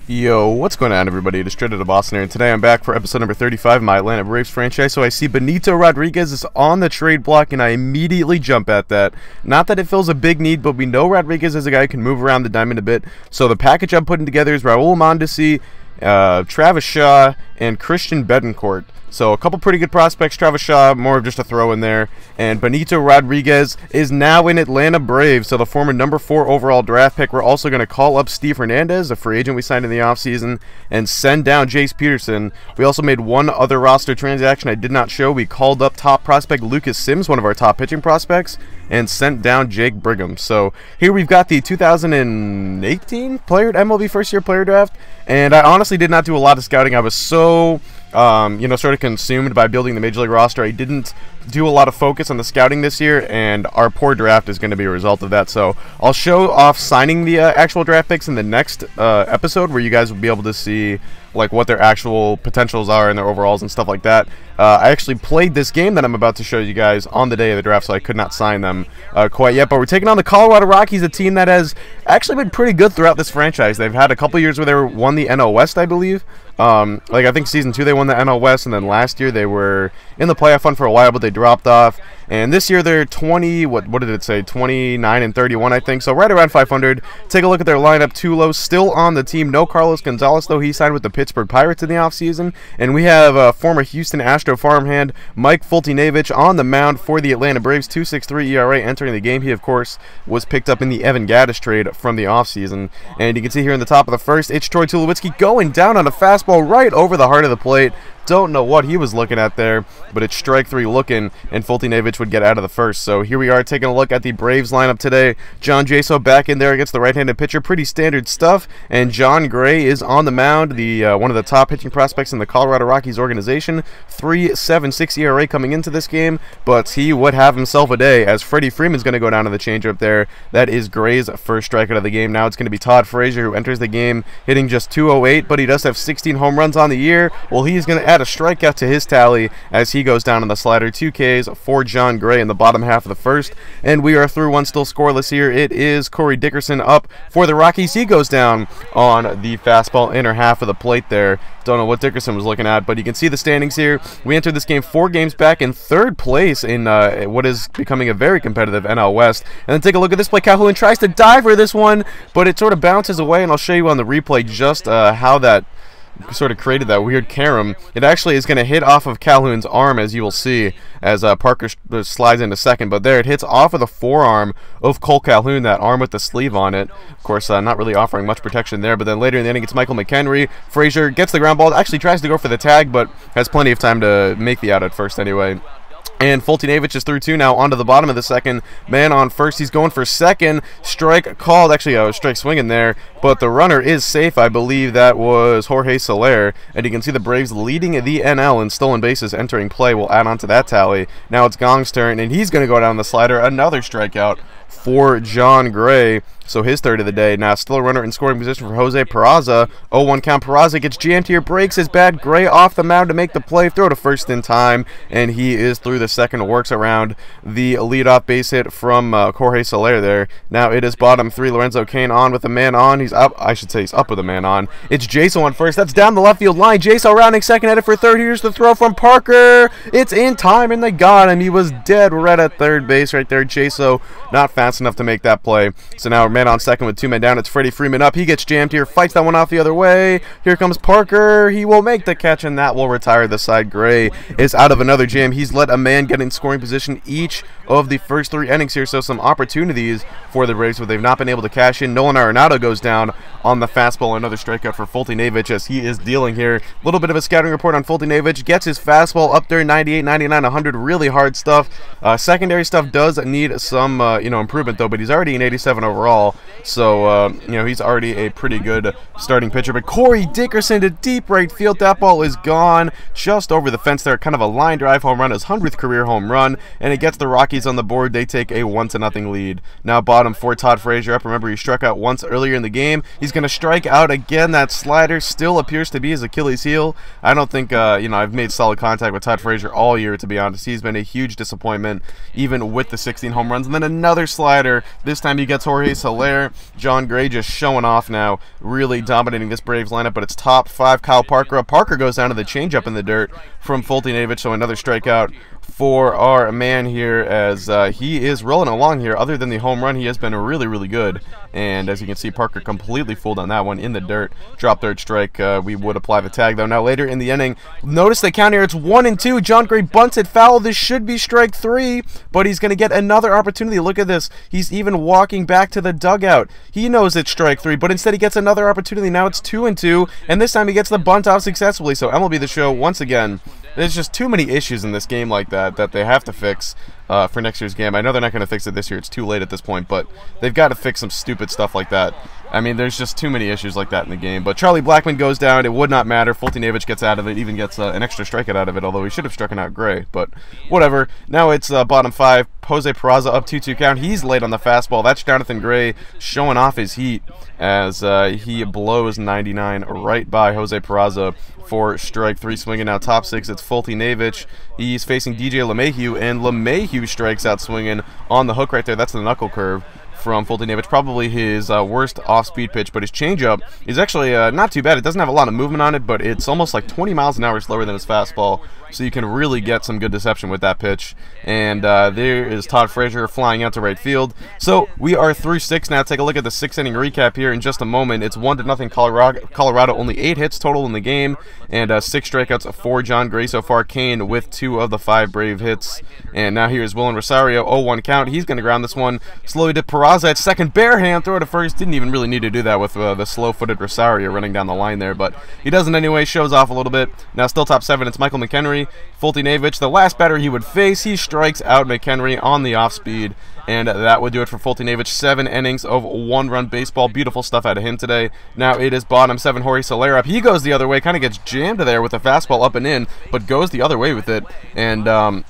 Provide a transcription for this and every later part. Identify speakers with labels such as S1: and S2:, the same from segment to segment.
S1: Yo, what's going on, everybody? It is Straight Outta Boston here, and today I'm back for episode number 35 of my Atlanta Braves franchise. So I see Benito Rodriguez is on the trade block, and I immediately jump at that. Not that it fills a big need, but we know Rodriguez is a guy who can move around the diamond a bit. So the package I'm putting together is Raul Mondesi, Travis Shaw, and Christian Betancourt. So a couple pretty good prospects. Travis Shaw, more of just a throw in there. And Benito Rodriguez is now in Atlanta Braves. So the former number 4 overall draft pick. We're also going to call up Steve Hernandez, a free agent we signed in the offseason, and send down Jace Peterson. We also made one other roster transaction I did not show. We called up top prospect Lucas Sims, one of our top pitching prospects, and sent down Jake Brigham. So here we've got the 2018 MLB first year player draft. And I honestly did not do a lot of scouting. I was so sort of consumed by building the Major League roster. I didn't do a lot of focus on the scouting this year, and our poor draft is going to be a result of that. So I'll show off signing the actual draft picks in the next episode, where you guys will be able to see like what their actual potentials are and their overalls and stuff like that. I actually played this game that I'm about to show you guys on the day of the draft, so I could not sign them quite yet. But we're taking on the Colorado Rockies, a team that has actually been pretty good throughout this franchise. They've had a couple years where they won the NL West, I believe. I think season 2 they won the NL West, and then last year they were in the playoff hunt for a while, but they dropped off. And this year they're 29 and 31, I think, so right around 500. Take a look at their lineup. Tulo still on the team. No Carlos Gonzalez, though. He signed with the Pittsburgh Pirates in the offseason. And we have former Houston Astro farmhand Mike Fultonevich on the mound for the Atlanta Braves. 2.63 ERA entering the game. He, of course, was picked up in the Evan Gattis trade from the offseason. And you can see here in the top of the first, it's Troy Tulowitzki going down on a fastball right over the heart of the plate. Don't know what he was looking at there, but it's strike 3 looking, and Fultonevich would get out of the first. So here we are taking a look at the Braves lineup today. John Jaso back in there against the right-handed pitcher. Pretty standard stuff. And John Gray is on the mound, the one of the top pitching prospects in the Colorado Rockies organization. 3.76 ERA coming into this game, but he would have himself a day, as Freddie Freeman's going to go down to the changeup there. That is Gray's first strikeout of the game. Now it's going to be Todd Frazier, who enters the game hitting just 208, but he does have 16 home runs on the year. Well, he's going to add a strikeout to his tally as he goes down on the slider. 2 Ks for John Gray in the bottom half of the first, and we are through one still scoreless here. It is Corey Dickerson up for the Rockies. He goes down on the fastball inner half of the plate there. Don't know what Dickerson was looking at, but you can see the standings here. We entered this game 4 games back in 3rd place in what is becoming a very competitive NL West. And then take a look at this play. Calhoun tries to diver this one, but it sort of bounces away, and I'll show you on the replay just how that sort of created that weird carom. It actually is going to hit off of Calhoun's arm, as you will see, as Parker slides into second. But there, it hits off of the forearm of Cole Calhoun, that arm with the sleeve on it. Of course, not really offering much protection there. But then later in the inning, it's Michael McHenry. Frazier gets the ground ball, actually tries to go for the tag, but has plenty of time to make the out at first anyway. And Fultonevich is through 2 now, onto the bottom of the second. Man on first, he's going for second. Strike called, actually a strike swinging there, but the runner is safe. I believe that was Jorge Soler, and you can see the Braves leading the NL in stolen bases entering play. We'll add on to that tally. Now it's Gong's turn, and he's going to go down the slider. Another strikeout for John Gray. So his third of the day. Now still a runner in scoring position for Jose Peraza. 0-1 count. Peraza gets jammed here, breaks his bat. Gray off the mound to make the play. Throw to first in time, and he is through the second. Works around the leadoff base hit from Jorge Soler there. Now it is bottom 3. Lorenzo Cain on with a man on. He's up. I should say he's up with a man on. It's Jaso on first. That's down the left field line. Jaso rounding second, headed for third. Here's the throw from Parker. It's in time, and they got him. He was dead right at third base right there. Jaso not fast enough to make that play. So now man on second with 2 men down. It's Freddie Freeman up. He gets jammed here, fights that one off the other way. Here comes Parker. He will make the catch, and that will retire the side. Gray is out of another jam. He's let a man get in scoring position each of the first 3 innings here, so some opportunities for the Braves, but they've not been able to cash in. Nolan Arenado goes down on the fastball. Another strikeout for Fultonevich as he is dealing here. A little bit of a scouting report on Fultonevich. Gets his fastball up there, 98, 99, 100. Really hard stuff. Secondary stuff does need some improvement, though, but he's already an 87 overall. So, he's already a pretty good starting pitcher. But Corey Dickerson to deep right field. That ball is gone just over the fence there. Kind of a line drive home run, his 100th career home run. And it gets the Rockies on the board. They take a 1-0 lead. Now bottom 4, Todd Frazier up. Remember, he struck out once earlier in the game. He's going to strike out again. That slider still appears to be his Achilles heel. I don't think, I've made solid contact with Todd Frazier all year, to be honest. He's been a huge disappointment, even with the 16 home runs. And then another slider. This time he gets Jorge Soler. John Gray just showing off now, really dominating this Braves lineup, but it's top 5. Kyle Parker up. Parker goes down to the changeup in the dirt from Foltynewicz, so another strikeout for our man here, as he is rolling along here. Other than the home run, he has been really, really good. And as you can see, Parker completely fooled on that one in the dirt. Drop third strike. We would apply the tag, though. Now, later in the inning, notice the count here. It's 1-2. John Gray bunts it foul. This should be strike 3, but he's going to get another opportunity. Look at this. He's even walking back to the dugout. He knows it's strike 3, but instead he gets another opportunity. Now it's 2-2, and this time he gets the bunt off successfully. So MLB The Show, once again, there's just too many issues in this game like that they have to fix for next year's game. I know they're not going to fix it this year. It's too late at this point, but they've got to fix some stupid stuff like that. I mean, there's just too many issues like that in the game. But Charlie Blackmon goes down. It would not matter. Foltynewicz gets out of it, even gets an extra strikeout out of it, although he should have struck out Gray. But whatever. Now it's bottom 5. Jose Peraza up 2-2 count. He's late on the fastball. That's Jonathan Gray showing off his heat as he blows 99 right by Jose Peraza for strike 3. Swinging now top 6. It's Foltynewicz. He's facing DJ LeMahieu, and LeMahieu strikes out swinging on the hook right there. That's the knuckle curve from Foltynewicz, probably his worst off-speed pitch, but his changeup is actually not too bad. It doesn't have a lot of movement on it, but it's almost like 20 miles an hour slower than his fastball, so you can really get some good deception with that pitch. And there is Todd Frazier flying out to right field. So we are through 6 now. Take a look at the 6-inning recap here in just a moment. It's 1-0 Colorado. Only 8 hits total in the game, and 6 strikeouts for John Gray so far. Kane with 2 of the 5 Brave hits. And now here's Willen Rosario, 0-1 count. He's going to ground this one slowly to Peraza at second. Bare hand throw to first. Didn't even really need to do that with the slow-footed Rosario running down the line there, but he doesn't anyway. Shows off a little bit. Now still top 7. It's Michael McHenry. Foltynewicz, the last batter he would face. He strikes out McHenry on the off-speed. And that would do it for Foltynewicz. 7 innings of 1-run baseball. Beautiful stuff out of him today. Now it is bottom 7. Jorge Soler up. He goes the other way. Kind of gets jammed there with the fastball up and in, but goes the other way with it. And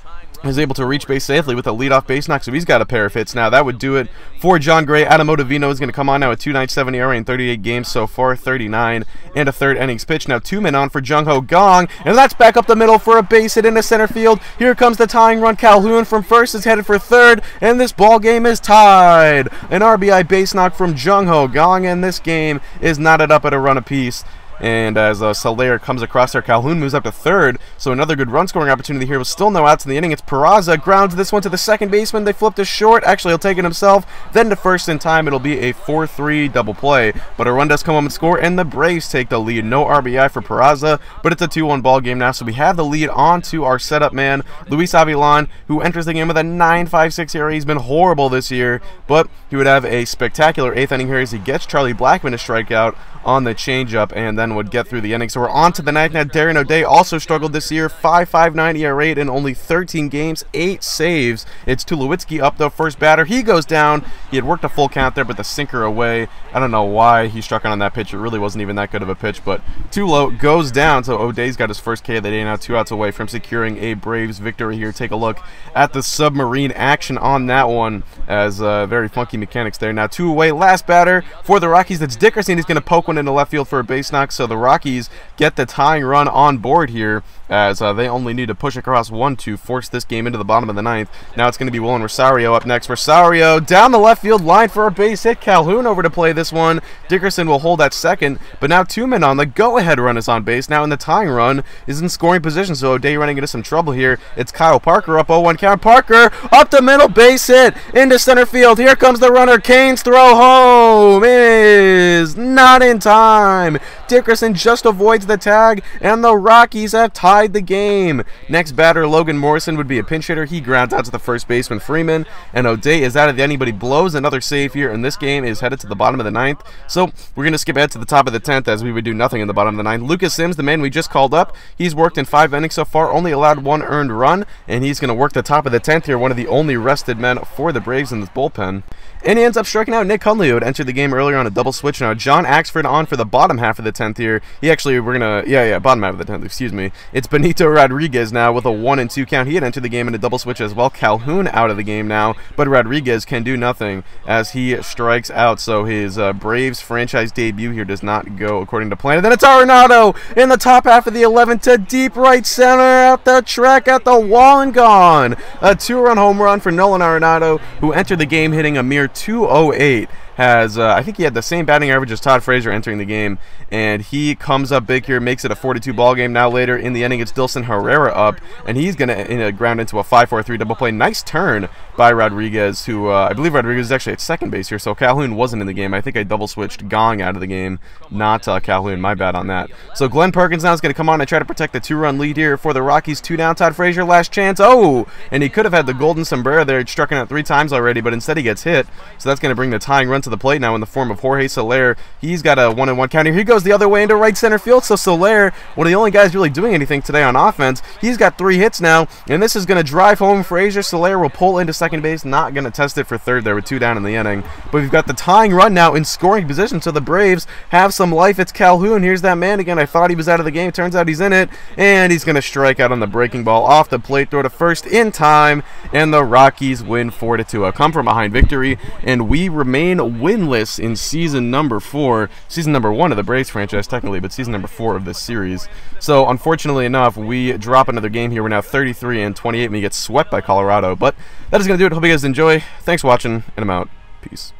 S1: is able to reach base safely with a leadoff base knock, so he's got a pair of hits. Now that would do it for John Gray. Adam Ottavino is going to come on now at 2.97 ERA in 38 games so far, 39 and a third innings pitch. Now 2 men on for Jung Ho Gong, and that's back up the middle for a base hit into center field. Here comes the tying run. Calhoun from first is headed for third, and this ball game is tied. An RBI base knock from Jung Ho Gong, and this game is knotted up at a run apiece. And as Soler comes across there, Calhoun moves up to third, so another good run-scoring opportunity here with still no outs in the inning. It's Peraza, grounds this one to the second baseman. They flip to short. Actually, he'll take it himself. Then to first in time. It'll be a 4-3 double play. But a run does come home and score, and the Braves take the lead. No RBI for Peraza, but it's a 2-1 ball game now, so we have the lead on to our setup man, Luis Avilan, who enters the game with a 9.56 ERA. He's been horrible this year, but he would have a spectacular 8th inning here as he gets Charlie Blackmon to strike out on the changeup, and then would get through the inning. So we're on to the 9th now. Darren O'Day also struggled this year. 5.59 ERA in only 13 games, 8 saves. It's Tulowitzki up though, first batter. He goes down. He had worked a full count there, but the sinker away. I don't know why he struck out on that pitch. It really wasn't even that good of a pitch, but too low. Goes down. So O'Day's got his first K of the day now, 2 outs away from securing a Braves victory here. Take a look at the submarine action on that one, as very funky mechanics there. Now 2 away. Last batter for the Rockies. That's Dickerson. He's going to poke one into left field for a base knock, so the Rockies get the tying run on board here, as they only need to push across 1 to force this game into the bottom of the 9th. Now it's going to be Willen Rosario up next. Rosario down the left field line for a base hit. Calhoun over to play this one. Dickerson will hold at second, but now 2 men on. The go-ahead run is on base now, and the tying run is in scoring position, so O'Day running into some trouble here. It's Kyle Parker up 0-1 count. Parker up the middle, base hit into center field. Here comes the runner. Kane's throw home is not in time. Dickerson just avoids the tag, and the Rockies have tied the game. Next batter, Logan Morrison, would be a pinch hitter. He grounds out to the first baseman, Freeman, and O'Day is out of the inning, but he blows another save here, and this game is headed to the bottom of the 9th. So we're going to skip ahead to the top of the 10th, as we would do nothing in the bottom of the 9th. Lucas Sims, the man we just called up, he's worked in 5 innings so far, only allowed 1 earned run, and he's going to work the top of the 10th here, one of the only rested men for the Braves in this bullpen. And he ends up striking out Nick Hundley, who had entered the game earlier on a double switch. Now, John Axford on for the bottom half of the 10th here. He actually, we're going to, bottom half of the 10th, excuse me. It's Benito Rodriguez now with a 1-2 count. He had entered the game in a double switch as well. Calhoun out of the game now, but Rodriguez can do nothing as he strikes out. So his Braves franchise debut here does not go according to plan. And then it's Arenado in the top half of the 11th to deep right center at the track, at the wall, and gone. A 2-run home run for Nolan Arenado, who entered the game hitting a mere .208. Has, I think he had the same batting average as Todd Frazier entering the game, and he comes up big here, makes it a 4-2 ball game. Now later in the inning, it's Dilson Herrera up, and he's going to ground into a 5-4-3 double play. Nice turn by Rodriguez, who I believe Rodriguez is actually at second base here, so Calhoun wasn't in the game. I think I double switched Gong out of the game, not Calhoun. My bad on that. So Glenn Perkins now is going to come on and try to protect the 2-run lead here for the Rockies. 2 down. Todd Frazier, last chance. Oh, and he could have had the golden sombrero there. He'd struck out 3 times already, but instead he gets hit. So that's going to bring the tying run to the plate now in the form of Jorge Soler. He's got a 1-1 count here. He goes the other way into right center field. So Soler, one of the only guys really doing anything today on offense, he's got 3 hits now, and this is going to drive home Frazier. Soler will pull into second base, not going to test it for third there with 2 down in the inning. But we've got the tying run now in scoring position, so the Braves have some life. It's Calhoun. Here's that man again. I thought he was out of the game. Turns out he's in it, and he's going to strike out on the breaking ball off the plate, throw to first in time, and the Rockies win 4-2. A come from behind victory, and we remain winless in season number 4, season number 1 of the Braves franchise technically, but season number 4 of this series. So unfortunately enough, we drop another game here. We're now 33-28, and we get swept by Colorado. But that is going to do it. Hope you guys enjoy. Thanks for watching, and I'm out. Peace.